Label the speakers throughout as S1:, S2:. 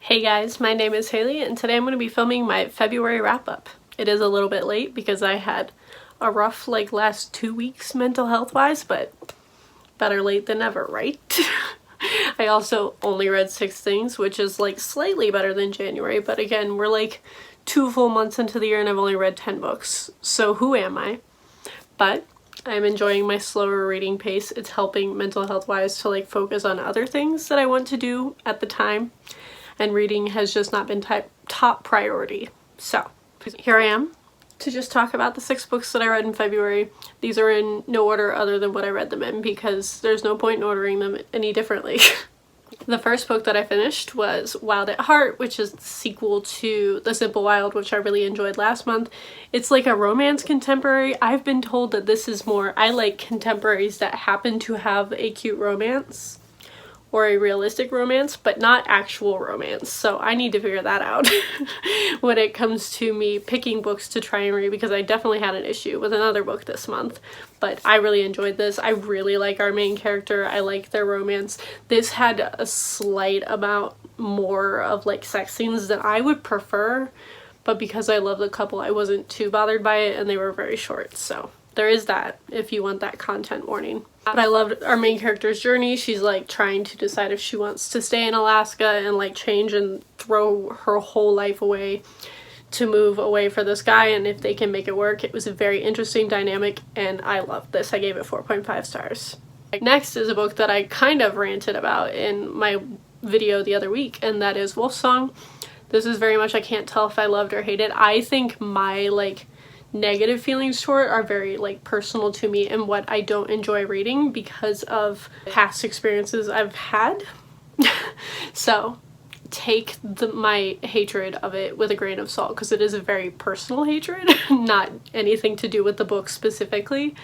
S1: Hey guys, my name is Haley and today I'm going to be filming my February wrap-up. It is a little bit late because I had a rough last 2 weeks mental health wise, but better late than never, right? I also only read 6 things, which is slightly better than January, but again, we're 2 full months into the year and I've only read 10 books, so who am I? But I'm enjoying my slower reading pace. It's helping mental health wise to focus on other things that I want to do at the time. And reading has just not been top priority. So here I am to just talk about the 6 books that I read in February. These are in no order other than what I read them in because there's no point in ordering them any differently. The first book that I finished was Wild at Heart, which is the sequel to The Simple Wild, which I really enjoyed last month. It's like a romance contemporary. I've been told that this is more, I like contemporaries that happen to have a cute romance or a realistic romance, but not actual romance. So I need to figure that out when it comes to me picking books to try and read, because I definitely had an issue with another book this month. But I really enjoyed this. I really like our main character. I like their romance. This had a slight amount more of sex scenes than I would prefer, but because I love the couple, I wasn't too bothered by it, and they were very short. So there is that if you want that content warning. But I loved our main character's journey. She's trying to decide if she wants to stay in Alaska and change and throw her whole life away to move away for this guy, and if they can make it work. It was a very interesting dynamic and I loved this. I gave it 4.5 stars. Next is a book that I kind of ranted about in my video the other week, and that is Wolfsong. This is very much, I can't tell if I loved or hated. I think my negative feelings toward it are very personal to me and what I don't enjoy reading because of past experiences I've had. So take my hatred of it with a grain of salt, because it is a very personal hatred, not anything to do with the book specifically.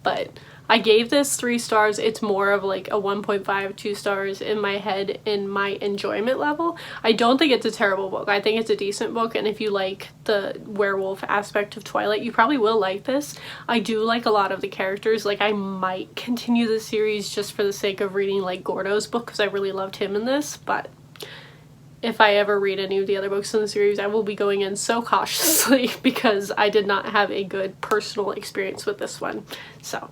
S1: But I gave this 3 stars. It's more of a 1.5, 2 stars in my head in my enjoyment level. I don't think it's a terrible book. I think it's a decent book, and if you like the werewolf aspect of Twilight, you probably will like this. I do like a lot of the characters. I might continue the series just for the sake of reading Gordo's book, because I really loved him in this, but if I ever read any of the other books in the series, I will be going in so cautiously because I did not have a good personal experience with this one. So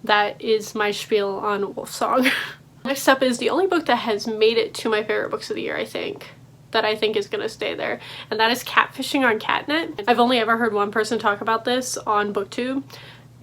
S1: that is my spiel on Wolfsong. Next up is the only book that has made it to my favorite books of the year, I think, that I think is going to stay there, and that is Catfishing on Catnip. I've only ever heard one person talk about this on BookTube,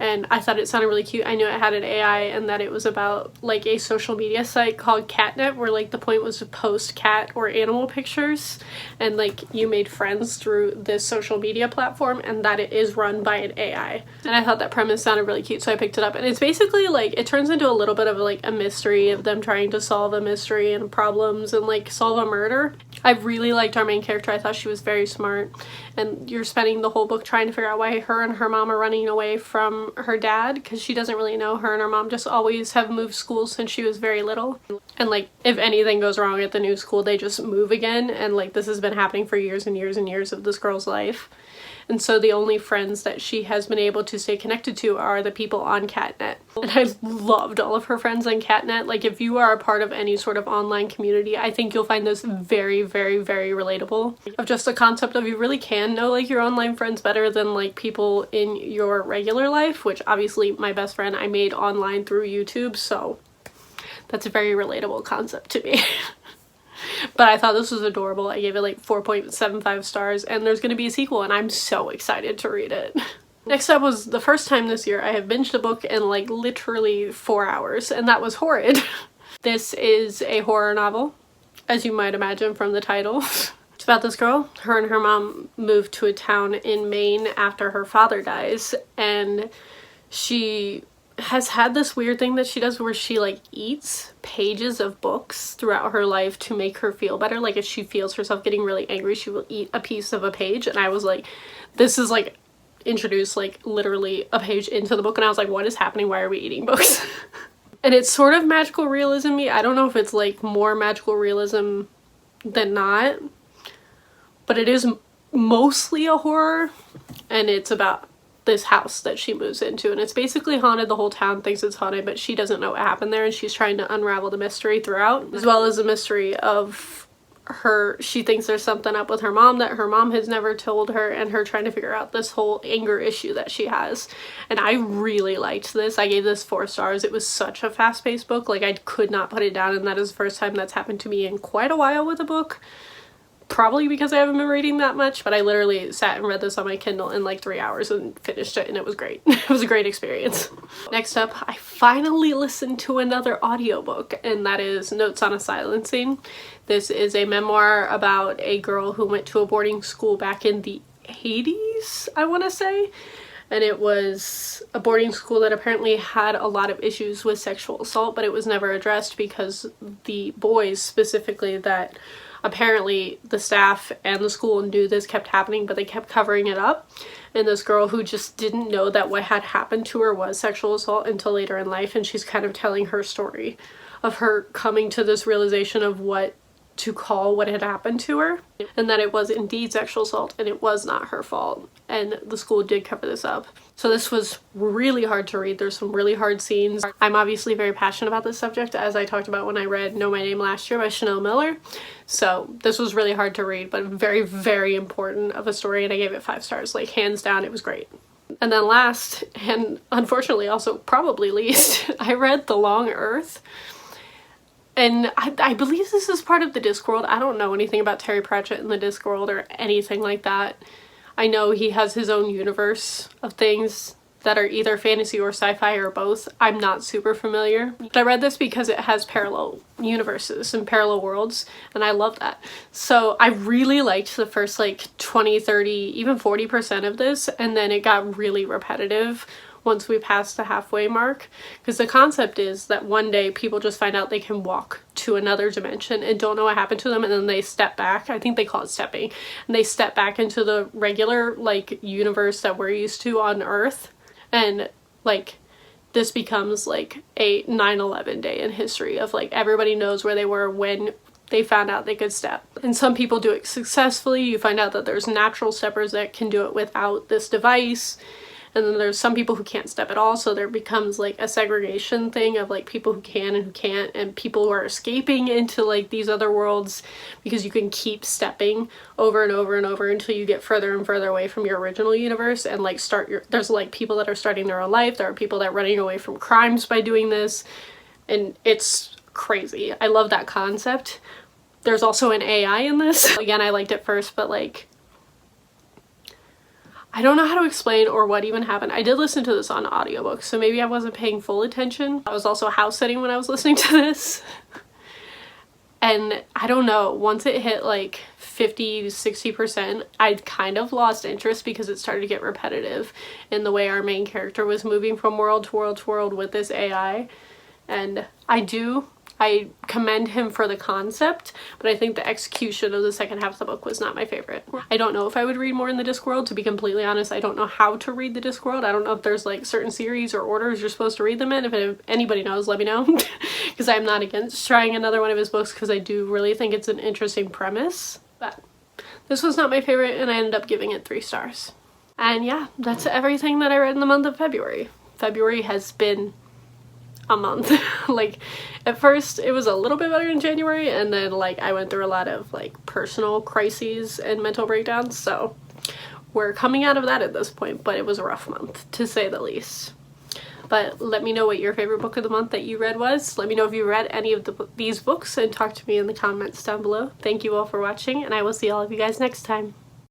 S1: and I thought it sounded really cute. I knew it had an AI and that it was about a social media site called Catnip, where the point was to post cat or animal pictures and you made friends through this social media platform, and that it is run by an AI. And I thought that premise sounded really cute, so I picked it up. And it's basically it turns into a little bit of a mystery of them trying to solve a mystery and problems and solve a murder. I really liked our main character. I thought she was very smart, and you're spending the whole book trying to figure out why her and her mom are running away from her dad, because she doesn't really know. Her and her mom just always have moved schools since she was very little, and if anything goes wrong at the new school, they just move again, and this has been happening for years and years and years of this girl's life. And so the only friends that she has been able to stay connected to are the people on Catnet. And I loved all of her friends on Catnet. If you are a part of any sort of online community, I think you'll find this very, very, very relatable. Of just the concept of you really can know your online friends better than people in your regular life, which obviously my best friend I made online through YouTube, so that's a very relatable concept to me. But I thought this was adorable. I gave it 4.75 stars, and there's going to be a sequel, and I'm so excited to read it. Next up was the first time this year I have binged a book in literally 4 hours, and that was Horrid. This is a horror novel, as you might imagine from the title. It's about this girl. Her and her mom moved to a town in Maine after her father dies, and she has had this weird thing that she does where she eats pages of books throughout her life to make her feel better. If she feels herself getting really angry, she will eat a piece of a page, and I was this is introduced literally a page into the book, and I was what is happening? Why are we eating books? And it's sort of magical realism-y. I don't know if it's more magical realism than not, but it is mostly a horror, and it's about this house that she moves into, and it's basically haunted. The whole town thinks it's haunted, but she doesn't know what happened there, and she's trying to unravel the mystery throughout, as well as the mystery of she thinks there's something up with her mom that her mom has never told her, and her trying to figure out this whole anger issue that she has. And I really liked this. I gave this 4 stars. It was such a fast-paced book. Like, I could not put it down, and that is the first time that's happened to me in quite a while with a book. Probably because I haven't been reading that much, but I literally sat and read this on my Kindle in like 3 hours and finished it, and it was great. It was a great experience. Next up, I finally listened to another audiobook, and that is Notes on a Silencing. This is a memoir about a girl who went to a boarding school back in the 80s, I want to say. And it was a boarding school that apparently had a lot of issues with sexual assault, but it was never addressed because the boys specifically that apparently the staff and the school knew this kept happening, but they kept covering it up. And this girl who just didn't know that what had happened to her was sexual assault until later in life, and she's kind of telling her story of her coming to this realization of what to call what had happened to her, and that it was indeed sexual assault and it was not her fault, and the school did cover this up. So this was really hard to read. There's some really hard scenes. I'm obviously very passionate about this subject, as I talked about when I read Know My Name last year by Chanel Miller. So this was really hard to read, but very, very important of a story, and I gave it 5 stars. Like, hands down, it was great. And then last, and unfortunately also probably least, I read The Long Earth. And I believe this is part of the Discworld. I don't know anything about Terry Pratchett in the Discworld or anything like that. I know he has his own universe of things that are either fantasy or sci-fi or both. I'm not super familiar. But I read this because it has parallel universes and parallel worlds, and I love that. So I really liked the first like 20, 30, even 40% of this, and then it got really repetitive once we passed the halfway mark, because the concept is that one day people just find out they can walk to another dimension and don't know what happened to them, and then they step back. I think they call it stepping, and they step back into the regular like universe that we're used to on Earth, and like this becomes like a 9/11 day in history of like everybody knows where they were when they found out they could step. And some people do it successfully. You find out that there's natural steppers that can do it without this device. And then there's some people who can't step at all, so there becomes like a segregation thing of like people who can and who can't, and people who are escaping into like these other worlds because you can keep stepping over and over and over until you get further and further away from your original universe and like there's like people that are starting their own life. There are people that are running away from crimes by doing this, and it's crazy. I love that concept. There's also an AI in this. Again, I liked it first, but like I don't know how to explain or what even happened. I did listen to this on audiobook, so maybe I wasn't paying full attention. I was also house sitting when I was listening to this. And I don't know, once it hit like 50 to 60%, I kind of lost interest because it started to get repetitive in the way our main character was moving from world to world to world with this AI. And I commend him for the concept, but I think the execution of the second half of the book was not my favorite. I don't know if I would read more in the Discworld, to be completely honest. I don't know how to read the Discworld. I don't know if there's like certain series or orders you're supposed to read them in. If anybody knows, let me know, because I'm not against trying another one of his books, because I do really think it's an interesting premise. But this was not my favorite, and I ended up giving it 3 stars. And yeah, that's everything that I read in the month of February. February has been a month. Like, at first it was a little bit better in January, and then like I went through a lot of like personal crises and mental breakdowns, so we're coming out of that at this point, but it was a rough month to say the least. But let me know what your favorite book of the month that you read was. Let me know if you read any of these books, and talk to me in the comments down below. Thank you all for watching, and I will see all of you guys next time.